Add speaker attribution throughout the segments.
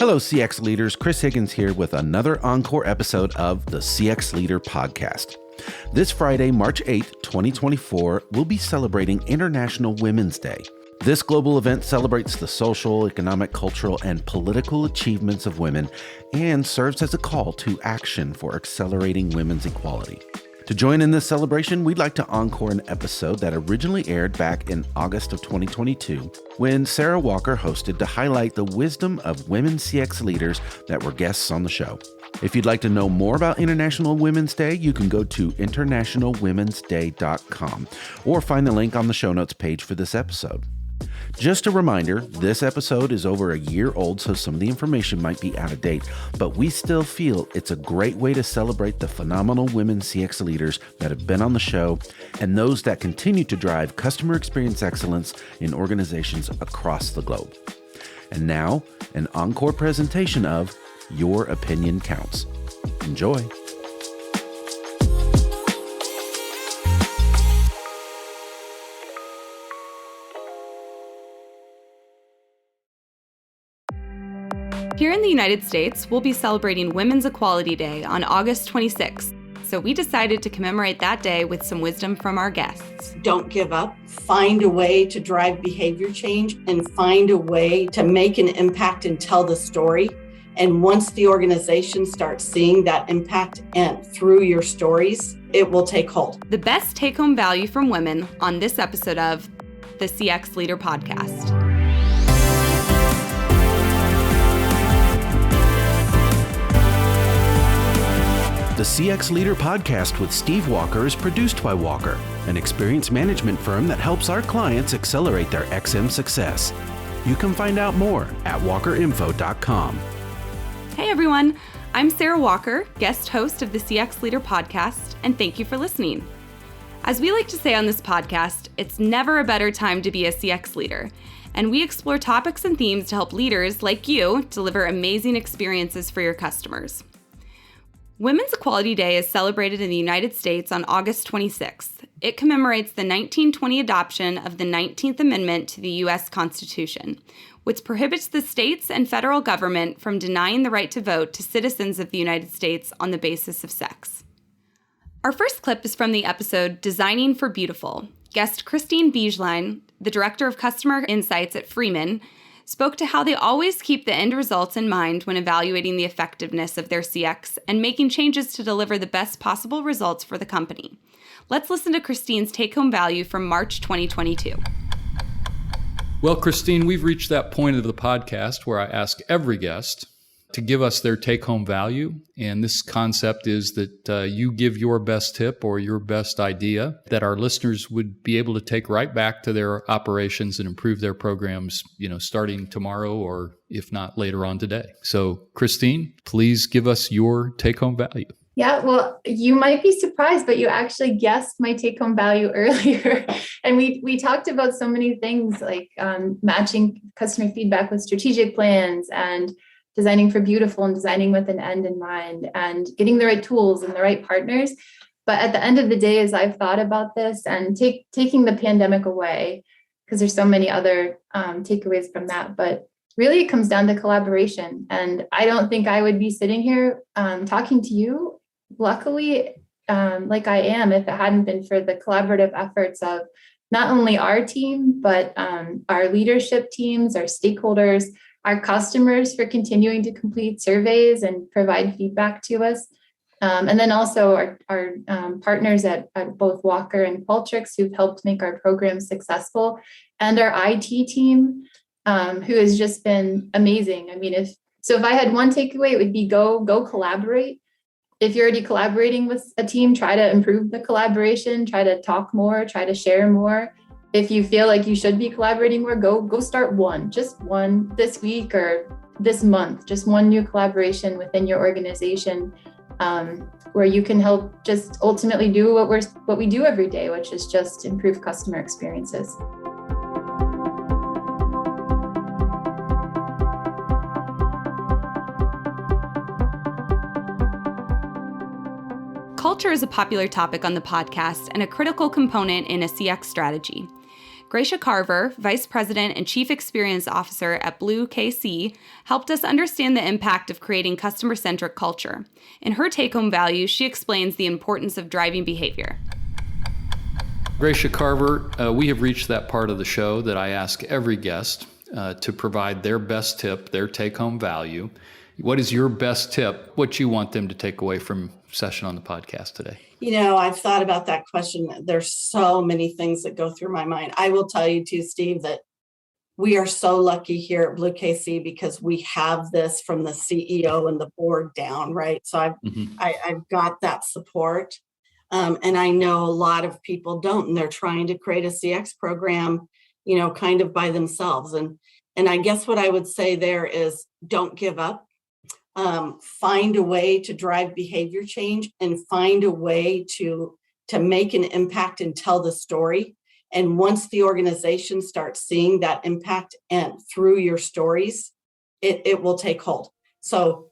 Speaker 1: Hello, CX leaders. Chris Higgins here with another Encore episode of the CX Leader Podcast. This Friday, March 8th, 2024, we'll be celebrating International Women's Day. This global event celebrates the social, economic, cultural, and political achievements of women and serves as a call to action for accelerating women's equality. To join in this celebration, we'd like to encore an episode that originally aired back in August of 2022 when Sara Walker hosted to highlight the wisdom of women CX leaders that were guests on the show. If you'd like to know more about International Women's Day, you can go to internationalwomensday.com or find the link on the show notes page for this episode. Just a reminder, this episode is over a year old, so some of the information might be out of date, but we still feel it's a great way to celebrate the phenomenal women CX leaders that have been on the show and those that continue to drive customer experience excellence in organizations across the globe. And now, an encore presentation of Your Opinion Counts. Enjoy.
Speaker 2: Here in the United States, we'll be celebrating Women's Equality Day on August 26th, so we decided to commemorate that day with some wisdom from our guests.
Speaker 3: Don't give up. Find a way to drive behavior change and find a way to make an impact and tell the story. And once the organization starts seeing that impact and through your stories, it will take hold.
Speaker 2: The best take-home value from women on this episode of the CX Leader Podcast.
Speaker 1: The CX Leader Podcast with Steve Walker is produced by Walker, an experience management firm that helps our clients accelerate their XM success. You can find out more at walkerinfo.com.
Speaker 2: Hey everyone, I'm Sara Walker, guest host of the CX Leader Podcast, and thank you for listening. As we like to say on this podcast, it's never a better time to be a CX leader, and we explore topics and themes to help leaders like you deliver amazing experiences for your customers. Women's Equality Day is celebrated in the United States on August 26th. It commemorates the 1920 adoption of the 19th Amendment to the U.S. Constitution, which prohibits the states and federal government from denying the right to vote to citizens of the United States on the basis of sex. Our first clip is from the episode Designing for Beautiful. Guest Christine Biejlein, the Director of Customer Insights at Freeman, spoke to how they always keep the end results in mind when evaluating the effectiveness of their CX and making changes to deliver the best possible results for the company. Let's listen to Christine's take-home value from March 2022.
Speaker 4: Well, Christine, we've reached that point of the podcast where I ask every guest to give us their take-home value. And this concept is that you give your best tip or your best idea that our listeners would be able to take right back to their operations and improve their programs, starting tomorrow or if not later on today. So, Christine, please give us your take-home value.
Speaker 5: Yeah, well, you might be surprised, but you actually guessed my take-home value earlier. And we talked about so many things like matching customer feedback with strategic plans and designing for beautiful and designing with an end in mind and getting the right tools and the right partners. But at the end of the day, as I've thought about this and taking the pandemic away, because there's so many other takeaways from that, but really it comes down to collaboration. And I don't think I would be sitting here talking to you, luckily, like I am, if it hadn't been for the collaborative efforts of not only our team, but our leadership teams, our stakeholders, our customers for continuing to complete surveys and provide feedback to us. And then also our partners at both Walker and Qualtrics who've helped make our program successful, and our IT team who has just been amazing. I mean, if I had one takeaway, it would be go collaborate. If you're already collaborating with a team, try to improve the collaboration, try to talk more, try to share more. If you feel like you should be collaborating more, go start just one this week or this month, just one new collaboration within your organization where you can help just ultimately do what we do every day, which is just improve customer experiences.
Speaker 2: Culture is a popular topic on the podcast and a critical component in a CX strategy. Gracia Carver, Vice President and Chief Experience Officer at Blue KC, helped us understand the impact of creating customer-centric culture. In her take-home value, she explains the importance of driving behavior.
Speaker 4: Gracia Carver, we have reached that part of the show that I ask every guest to provide their best tip, their take-home value. What is your best tip? What you want them to take away from session on the podcast today?
Speaker 3: I've thought about that question. There's so many things that go through my mind. I will tell you too, Steve, that we are so lucky here at Blue KC because we have this from the CEO and the board down, right? So I've got that support. And I know a lot of people don't, and they're trying to create a CX program, kind of by themselves. And I guess what I would say there is don't give up. Find a way to drive behavior change and find a way to make an impact and tell the story. And once the organization starts seeing that impact and through your stories, it will take hold. So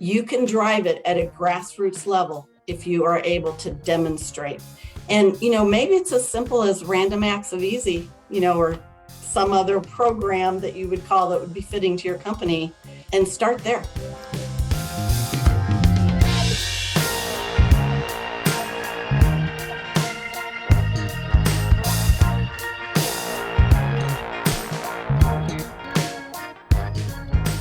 Speaker 3: you can drive it at a grassroots level if you are able to demonstrate. And, maybe it's as simple as Random Acts of Easy, or some other program that you would call that would be fitting to your company, and start there.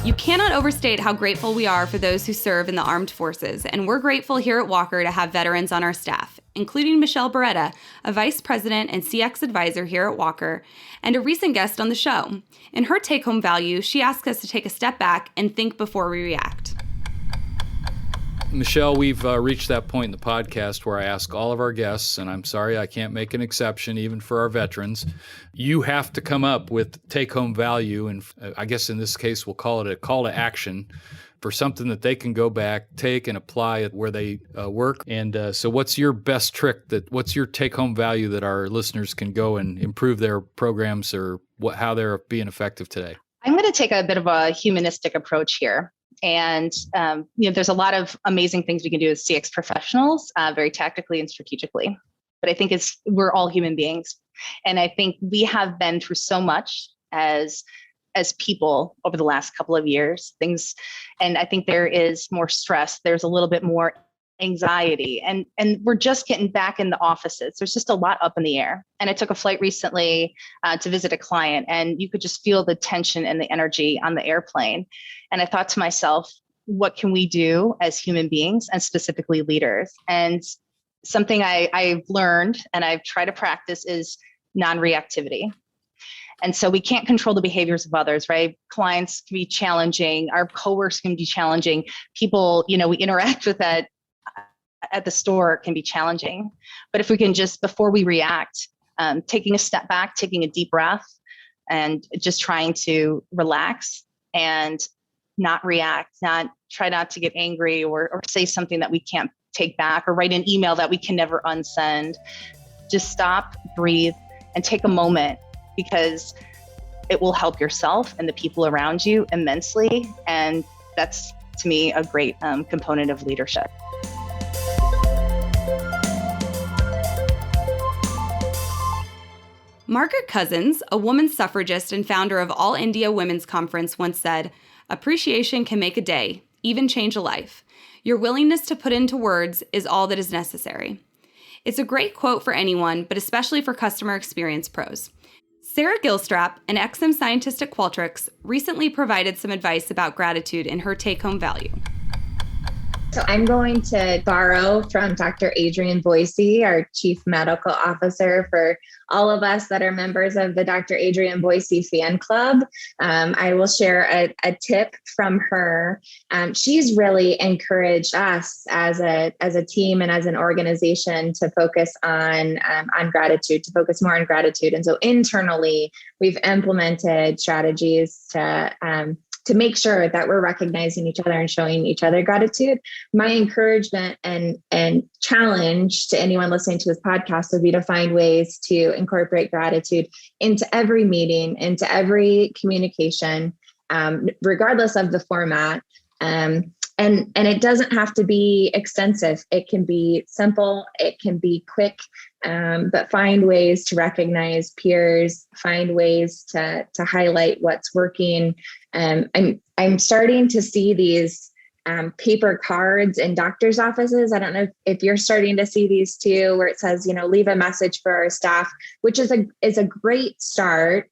Speaker 2: You cannot overstate how grateful we are for those who serve in the armed forces, and we're grateful here at Walker to have veterans on our staff, including Michelle Beretta, a vice president and CX advisor here at Walker, and a recent guest on the show. In her take-home value, she asks us to take a step back and think before we react.
Speaker 4: Michelle, we've reached that point in the podcast where I ask all of our guests, and I'm sorry I can't make an exception even for our veterans, you have to come up with take-home value, and I guess in this case we'll call it a call to action for something that they can go back, take, and apply it where they work. And so what's your best trick, what's your take-home value that our listeners can go and improve their programs or how they're being effective today?
Speaker 6: I'm going to take a bit of a humanistic approach here. And, there's a lot of amazing things we can do as CX professionals, very tactically and strategically. But I think we're all human beings. And I think we have been through so much as people over the last couple of years, and I think there is more stress. There's a little bit more anxiety, and we're just getting back in the offices. There's just a lot up in the air. And I took a flight recently to visit a client, and you could just feel the tension and the energy on the airplane. And I thought to myself, what can we do as human beings and specifically leaders? And something I've learned and I've tried to practice is non-reactivity. And so we can't control the behaviors of others, right? Clients can be challenging. Our coworkers can be challenging. People, we interact with at the store can be challenging. But if we can just, before we react, taking a step back, taking a deep breath, and just trying to relax and not react, try not to get angry or say something that we can't take back or write an email that we can never unsend. Just stop, breathe, and take a moment, because it will help yourself and the people around you immensely. And that's, to me, a great component of leadership.
Speaker 2: Margaret Cousins, a woman suffragist and founder of All India Women's Conference, once said, "Appreciation can make a day, even change a life. Your willingness to put into words is all that is necessary." It's a great quote for anyone, but especially for customer experience pros. Sarah Gilstrap, an XM scientist at Qualtrics, recently provided some advice about gratitude in her take-home value.
Speaker 7: So I'm going to borrow from Dr. Adrienne Boise, our Chief Medical Officer, for all of us that are members of the Dr. Adrienne Boise fan club. I will share a tip from her. She's really encouraged us as a team and as an organization to focus on gratitude, to focus more on gratitude. And so internally, we've implemented strategies to make sure that we're recognizing each other and showing each other gratitude. My encouragement and challenge to anyone listening to this podcast would be to find ways to incorporate gratitude into every meeting, into every communication, regardless of the format. And And it doesn't have to be extensive. It can be simple. It can be quick, but find ways to recognize peers, find ways to highlight what's working. I'm starting to see these paper cards in doctor's offices. I don't know if you're starting to see these too, where it says, leave a message for our staff, which is a great start.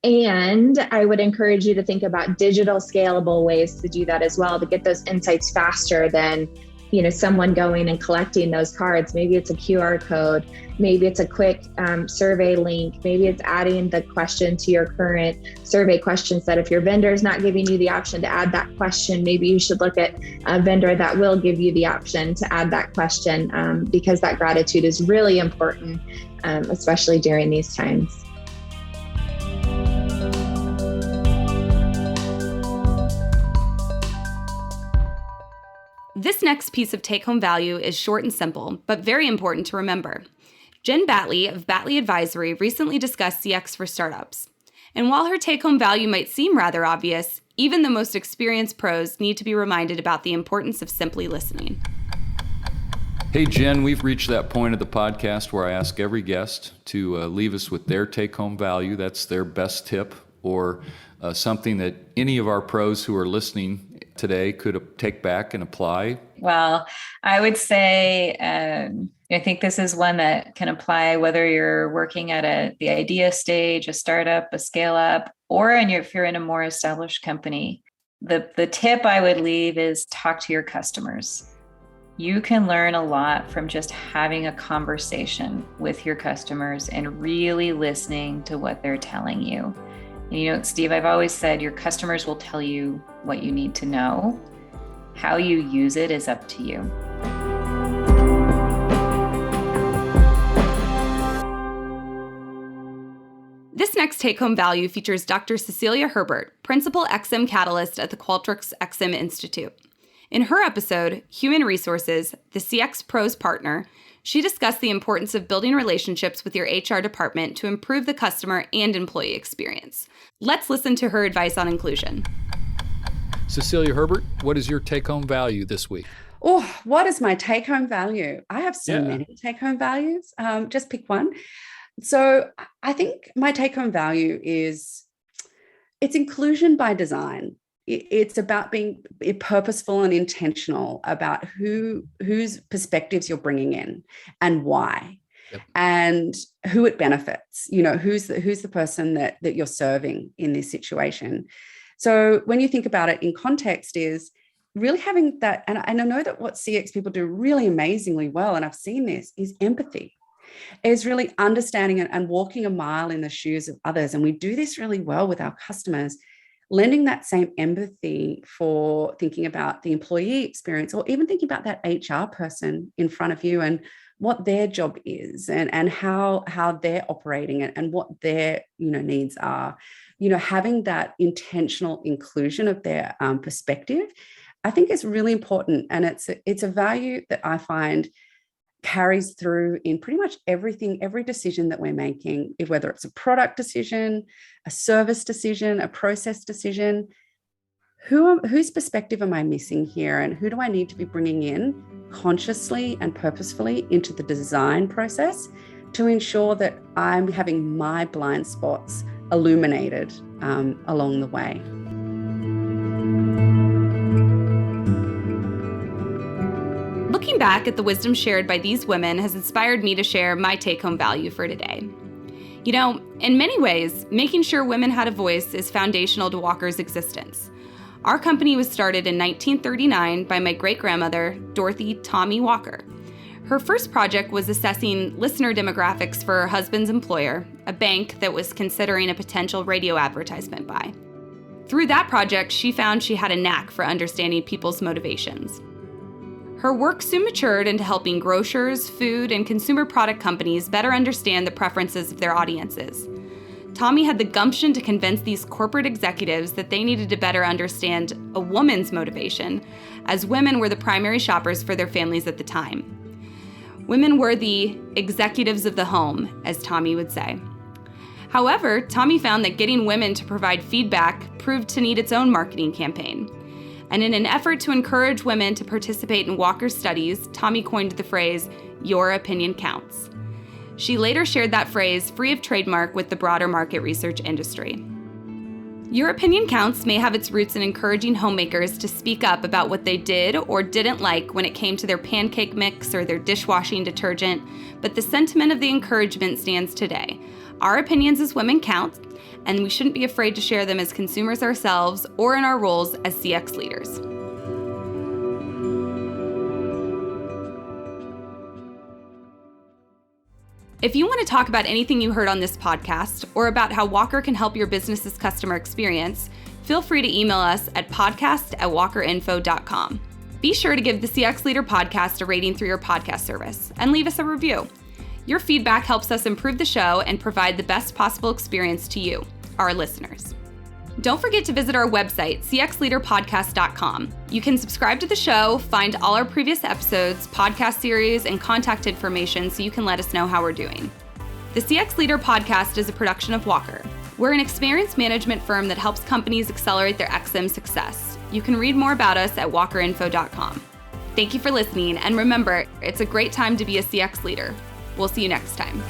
Speaker 7: And I would encourage you to think about digital scalable ways to do that as well, to get those insights faster than, someone going and collecting those cards. Maybe it's a QR code. Maybe it's a quick survey link. Maybe it's adding the question to your current survey question set. If your vendor is not giving you the option to add that question, maybe you should look at a vendor that will give you the option to add that question, because that gratitude is really important, especially during these times.
Speaker 2: This next piece of take-home value is short and simple, but very important to remember. Jen Batley of Batley Advisory recently discussed CX for startups. And while her take-home value might seem rather obvious, even the most experienced pros need to be reminded about the importance of simply listening.
Speaker 4: Hey, Jen, we've reached that point of the podcast where I ask every guest to leave us with their take-home value. That's their best tip, or something that any of our pros who are listening today could take back and apply.
Speaker 8: Well, I would say, I think this is one that can apply whether you're working at the idea stage, a startup, a scale up, or if you're in a more established company. The tip I would leave is talk to your customers. You can learn a lot from just having a conversation with your customers and really listening to what they're telling you. And Steve, I've always said your customers will tell you what you need to know. How you use it is up to you.
Speaker 2: This next take-home value features Dr. Cecilia Herbert, Principal XM Catalyst at the Qualtrics XM Institute. In her episode, Human Resources, the CX Pros Partner, she discussed the importance of building relationships with your HR department to improve the customer and employee experience. Let's listen to her advice on inclusion.
Speaker 4: Cecilia Herbert, what is your take-home value this week?
Speaker 9: Oh, what is my take-home value? I have so many take-home values. Just pick one. So I think my take-home value is it's inclusion by design. It's about being purposeful and intentional about whose perspectives you're bringing in and why, and who it benefits. Who's the person that you're serving in this situation. So when you think about it in context, is really having that, and I know that what CX people do really amazingly well, and I've seen this, is empathy. Is really understanding and walking a mile in the shoes of others, and we do this really well with our customers. Lending that same empathy for thinking about the employee experience, or even thinking about that HR person in front of you and what their job is, and how they're operating and what their needs are. Having that intentional inclusion of their perspective, I think is really important, and it's a value that I find carries through in pretty much everything, every decision that we're making, whether it's a product decision, a service decision, a process decision. Whose perspective am I missing here, and who do I need to be bringing in consciously and purposefully into the design process to ensure that I'm having my blind spots illuminated along the way.
Speaker 2: Looking back at the wisdom shared by these women has inspired me to share my take-home value for today. In many ways, making sure women had a voice is foundational to Walker's existence. Our company was started in 1939 by my great-grandmother, Dorothy Tommie Walker. Her first project was assessing listener demographics for her husband's employer, a bank that was considering a potential radio advertisement buy. Through that project, she found she had a knack for understanding people's motivations. Her work soon matured into helping grocers, food, and consumer product companies better understand the preferences of their audiences. Tommie had the gumption to convince these corporate executives that they needed to better understand a woman's motivation, as women were the primary shoppers for their families at the time. Women were the executives of the home, as Tommie would say. However, Tommie found that getting women to provide feedback proved to need its own marketing campaign. And in an effort to encourage women to participate in Walker's studies, Tommie coined the phrase, "Your opinion counts." She later shared that phrase free of trademark with the broader market research industry. Your opinion counts may have its roots in encouraging homemakers to speak up about what they did or didn't like when it came to their pancake mix or their dishwashing detergent, but the sentiment of the encouragement stands today. Our opinions as women count, and we shouldn't be afraid to share them as consumers ourselves or in our roles as CX leaders. If you want to talk about anything you heard on this podcast or about how Walker can help your business's customer experience, feel free to email us at podcast@walkerinfo.com. Be sure to give the CX Leader podcast a rating through your podcast service and leave us a review. Your feedback helps us improve the show and provide the best possible experience to you, our listeners. Don't forget to visit our website, cxleaderpodcast.com. You can subscribe to the show, find all our previous episodes, podcast series, and contact information so you can let us know how we're doing. The CX Leader podcast is a production of Walker. We're an experience management firm that helps companies accelerate their XM success. You can read more about us at walkerinfo.com. Thank you for listening, and remember, it's a great time to be a CX leader. We'll see you next time.